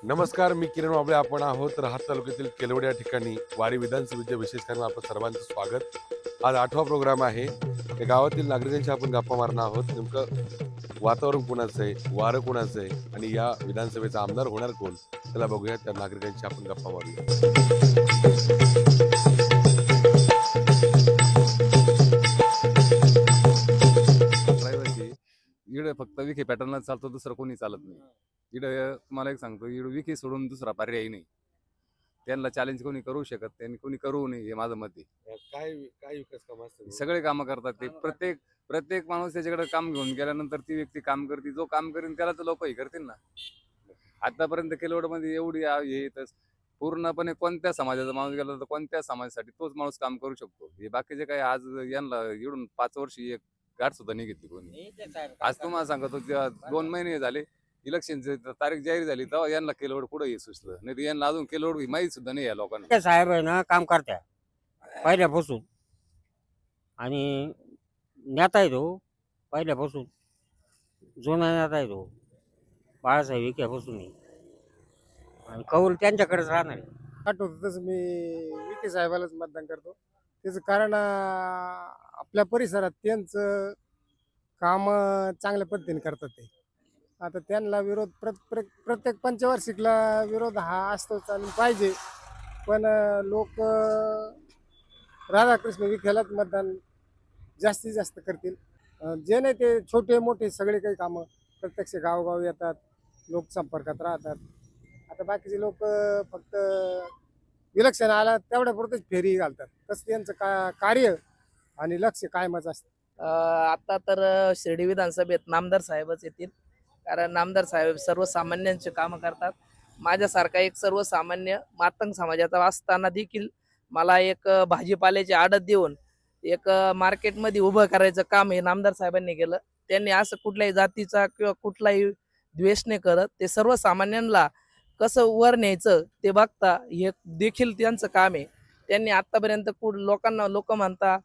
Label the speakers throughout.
Speaker 1: नमस्कार, मी किरण वाबळे. आपण आहोत राहत तालुक्यातील केलवड या ठिकाणी वारी विधानसभेच्या विशेष कार्यक्रमात आपलं सर्वांचं स्वागत. आज 8वा प्रोग्राम आहे. या गावातील नागरिकांशी आपण गप्पा मारणार आहोत. नेमकं वातावरण कोणाचं आहे, वारं कोणाचं आहे आणि या विधानसभेचा आमदार होणार कोण, त्याला बघूया. त्या नागरिकांशी आपण गप्पा मारूया.
Speaker 2: ड्रायव्हरची इकडे फक्त विखे पॅटर्नच चालतो, दुसरं कोणी चालत नाही. इकडे तुम्हाला एक सांगतो, इकडे विखे सोडून दुसरा पर्याय नाही. त्यांना चॅलेंज कोणी करू शकत, त्यांनी कोणी करू नये, हे माझं मत आहे.
Speaker 1: काय काय विकास काम असतं?
Speaker 2: सगळे कामं करतात ते. प्रत्येक माणूस त्याच्याकडे काम घेऊन गेल्यानंतर ती व्यक्ती काम करते. जो काम करेन त्याला तर लोक हे करतील ना. आतापर्यंत केलवडमध्ये एवढी हे तर पूर्णपणे कोणत्या समाजाचा माणूस गेला तर कोणत्या समाजासाठी तोच माणूस काम करू शकतो. हे बाकीचे काय आज यांना इकडून 5 वर्ष एक गाठ सुद्धा नाही घेतली कोणी. आज तुम्हाला सांगतो 2 महिने झाले इलेक्शनची तारीख जाहीर झाली तेव्हा यांना केलवड पुढे हे सुचलं, नाही तर यांना अजून केलवड माहीत सुद्धा नाही या लोकांना.
Speaker 3: ते साहेब आहे ना काम करत्या पहिल्यापासून आणि नेता आहे तो पहिल्यापासून जुना नेता आहे तो बाळासाहेब विखेपासून आणि कौल त्यांच्याकडेच राहणार आहे.
Speaker 4: आठवतं तसं मी विखे साहेबालाच मतदान करतो. त्याचं कारण आपल्या परिसरात त्यांचं काम चांगल्या पद्धतीने करतात ते. आता त्यांना विरोध प्रत्येक पंचवार्षिकला विरोध हा असतोच आणि पाहिजे, पण लोक राधाकृष्ण विखेलाच मतदान जास्तीत जास्त करतील. जे नाही ते छोटे मोठे सगळे काही कामं प्रत्यक्ष गावोगाव येतात, लोकसंपर्कात राहतात. आता बाकीचे लोक फक्त इलेक्शन आला तेवढ्यापुरतेच फेरी घालतात. तसं त्यांचं कार्य आणि लक्ष कायमच असतं.
Speaker 5: आता तर शिर्डी विधानसभेत नामदार साहेबच येतील, कारण नामदार साहेब सर्वसामान्यांचे कामं करतात. माझ्यासारखा एक सर्वसामान्य मातंग समाजाचा असताना देखील मला एक भाजीपाल्याची आडत देऊन एक मार्केटमध्ये उभं करायचं काम हे नामदार साहेबांनी केलं. त्यांनी असं कुठल्याही जातीचा किंवा कुठलाही द्वेष नाही करत. ते सर्वसामान्यांना कसं वर न्यायचं ते बघता हे देखील त्यांचं काम आहे. त्यांनी आतापर्यंत लोक म्हणता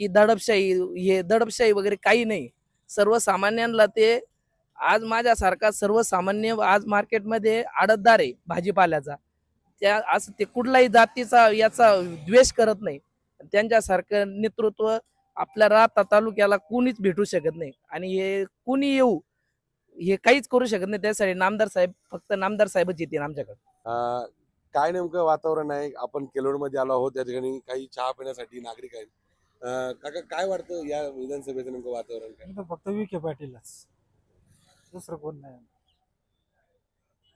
Speaker 5: की दडपशाही वगैरे काही नाही. सर्वसामान्यांना ते आज माझ्यासारखा सर्वसामान्य आज मार्केटमध्ये आडतदार आहे भाजीपाल्याचा, त्या असं ते कुठलाही जातीचा याचा द्वेष करत नाही. त्यांच्यासारखं नेतृत्व आपल्या राहता तालुक्याला कुणीच भेटू शकत नाही आणि हे कुणी येऊ हे काहीच करू शकत नाही. त्यासाठी नामदार साहेब, फक्त नामदार साहेबच येतील आमच्याकडे.
Speaker 1: काय नेमकं वातावरण आहे? आपण केलोडमध्ये आलो आहोत. त्या ठिकाणी काही चहा पिण्यासाठी नागरिक आहेत. काका, काय वाटतं या विधानसभेचं नेमकं वातावरण काय?
Speaker 4: फक्त विखे पाटीलच, दुसरं कोण नाही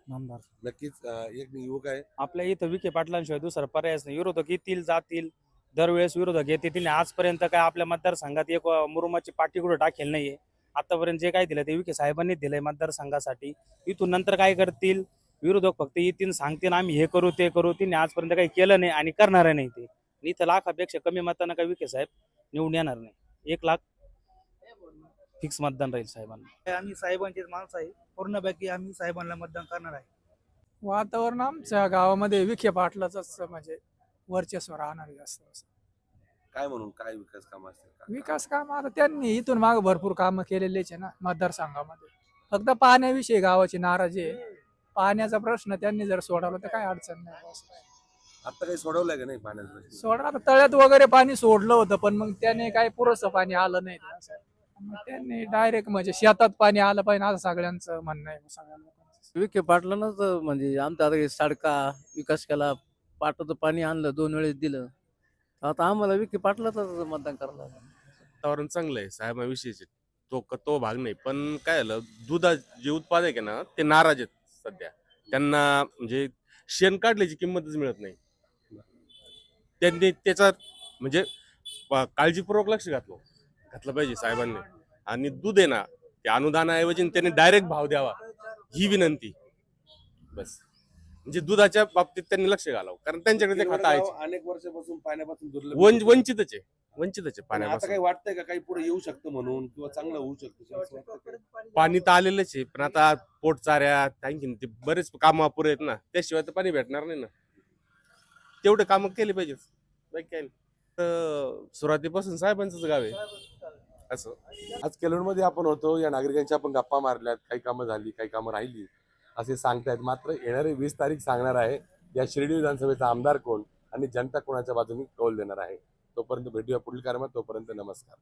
Speaker 4: नामदार.
Speaker 1: नक्कीच एक युवक आहे.
Speaker 6: आपल्या इथं विखे पाटलांशिवाय दुसरा पर्यायच नाही. विरोधक येतील जातील, दरवेळेस विरोधक येते. तिने आजपर्यंत काय आपल्या मतदारसंघात एक मुरुमाची पाटी कुठं टाकेल नाहीये. आतापर्यंत जे काय दिलं ते विखे साहेबांनी दिलंय मतदारसंघासाठी. इथून नंतर काय करतील विरोधक? फक्त येतील, सांगतील आम्ही हे करू ते करू. तिने आजपर्यंत काही केलं नाही आणि करणार नाही. ते इथं लाखापेक्षा कमी मतांना काही विखे साहेब निवडून येणार नाही. 1 लाख फिक्स मतदान राहील साहेबांना.
Speaker 7: आम्ही साहेबांचेच माणसं आहे, पूर्णपैकी आम्ही साहेबांना मतदान करणार आहे.
Speaker 4: वातावरण आमच्या गावामध्ये विखे पाटलाच म्हणजे वर्चस्व राहणार जास्त.
Speaker 1: काय म्हणून काय विकास काम असतील?
Speaker 4: विकास काम आता त्यांनी इथून मागे भरपूर कामं केलेलेच आहे ना मतदारसंघामध्ये. फक्त पाण्याविषयी गावाची नाराजी आहे. पाण्याचा प्रश्न त्यांनी जर सोडवला तर काय अडचण नाही.
Speaker 1: आता काही सोडवलंय का नाही पाण्याचं?
Speaker 4: सोडा आता तळ्यात वगैरे पाणी सोडलं होतं, पण मग त्याने काही पुरेसं पाणी आलं नाही. मग त्यांनी डायरेक्ट म्हणजे शेतात पाणी आलं पाहिजे असं सगळ्यांचं म्हणणं आहे. सगळ्या लोकांचं
Speaker 8: विखे पाटलांनाच म्हणजे आमच्या आता सडका विकास केला, पाटाचं पाणी आणलं, 2 वेळेस दिलं. आता आम्हाला विखे पाटलाच मतदान करायला.
Speaker 9: वातावरण चांगलं आहे साहेबांविषयीचे, तो भाग नाही. पण काय झालं, दुधा जे उत्पादक आहे ना ते नाराज आहेत सध्या. त्यांना म्हणजे शेण काढल्याची किंमतच मिळत नाही. त्यांनी त्याचा म्हणजे काळजीपूर्वक लक्ष घातलं पाहिजे साहेबांनी. आणि दूध आहे ना ते अनुदानाऐवजी त्यांनी डायरेक्ट भाव द्यावा ही विनंती. बस म्हणजे दुधाच्या बाबतीत त्यांनी लक्ष घालावं, कारण त्यांच्याकडे ते खाता आहे.
Speaker 1: अनेक वर्षापासून पाण्यापासून
Speaker 9: वंचितच आहे
Speaker 1: आता
Speaker 9: पाण्यापासून.
Speaker 1: काही वाटतंय का काही पुढे येऊ शकतं म्हणून, किंवा चांगलं होऊ शकतं?
Speaker 9: पाणी तर आलेलंच आहे, पण आता पोटचाऱ्यात आणखीन ते बरेच काम अपुरे आहेत ना, त्याशिवाय तर पाणी भेटणार नाही ना. तेवढे काम केले पाहिजे. काय तर सुरुवातीपासून साहेबांचंच गाव आहे असं.
Speaker 1: आज केलोडमध्ये आपण होतो. या नागरिकांच्या आपण गप्पा मारल्यात. काही कामं झाली, काही कामं राहिली. असे सांगतायत. मात्र येणारी 20 तारीख सांगणार आहे या शिर्डी विधानसभेचा आमदार कोण आणि जनता कोणाच्या बाजूने कौल देणार आहे. तोपर्यंत भेटूया पुढील कार्यक्रमात. तोपर्यंत नमस्कार.